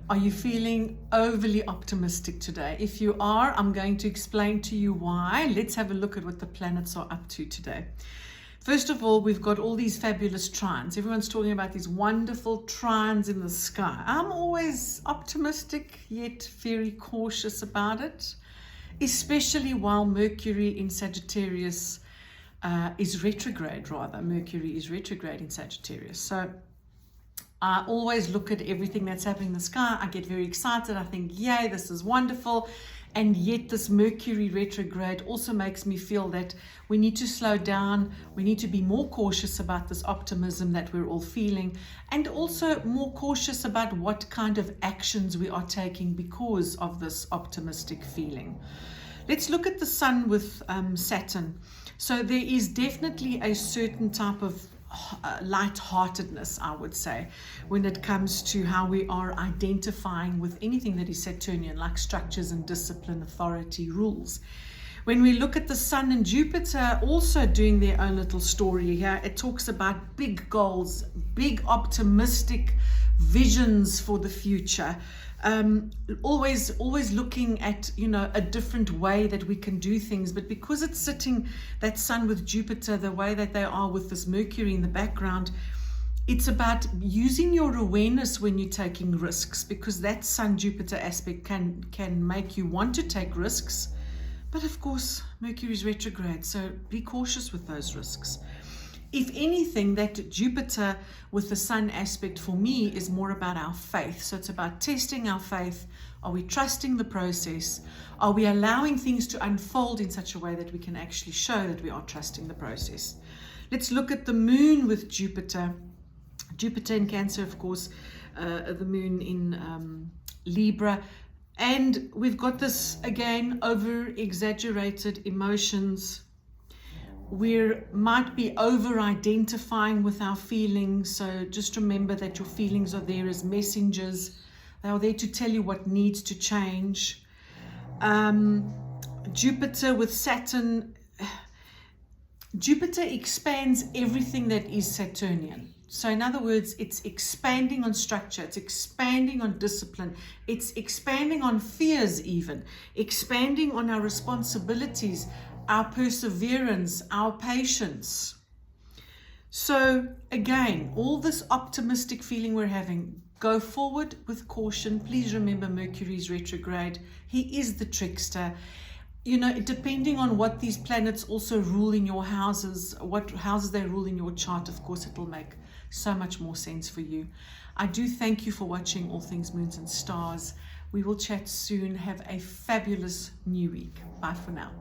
Are you feeling overly optimistic today? If you are, I'm going to explain to you why. Let's have a look at what the planets are up to today. First of all, we've got all these fabulous trines. Everyone's talking about these wonderful trines in the sky. I'm always optimistic, yet very cautious about it, especially while Mercury in Sagittarius is retrograde, rather. Mercury is retrograde in Sagittarius. So I always look at everything that's happening in the sky. I get very excited. I think, yay, this is wonderful. And yet this Mercury retrograde also makes me feel that we need to slow down. We need to be more cautious about this optimism that we're all feeling, and also more cautious about what kind of actions we are taking because of this optimistic feeling. Let's look at the sun with Saturn. So there is definitely a certain type of lightheartedness, I would say, when it comes to how we are identifying with anything that is Saturnian, like structures and discipline, authority, rules. When we look at the Sun and Jupiter also doing their own little story here, it talks about big goals, big optimistic visions for the future. Always looking at, a different way that we can do things. But because it's sitting, that Sun with Jupiter, the way that they are with this Mercury in the background, it's about using your awareness when you're taking risks, because that Sun-Jupiter aspect can make you want to take risks. But of course, Mercury is retrograde, so be cautious with those risks. If anything, that Jupiter with the Sun aspect for me is more about our faith. So it's about testing our faith. Are we trusting the process? Are we allowing things to unfold in such a way that we can actually show that we are trusting the process? Let's look at the Moon with Jupiter. Jupiter in Cancer, of course, the Moon in Libra. And we've got this, again, over-exaggerated emotions. We might be over-identifying with our feelings, so just remember that your feelings are there as messengers. They are there to tell you what needs to change. Jupiter with Saturn. Jupiter expands everything that is Saturnian. So in other words, it's expanding on structure, it's expanding on discipline, it's expanding on fears even, expanding on our responsibilities, our perseverance, our patience. So again, all this optimistic feeling we're having, go forward with caution. Please remember Mercury is retrograde. He is the trickster. Depending on what these planets also rule in your houses, what houses they rule in your chart, of course, it will make so much more sense for you. I do thank you for watching All Things Moons and Stars. We will chat soon. Have a fabulous new week. Bye for now.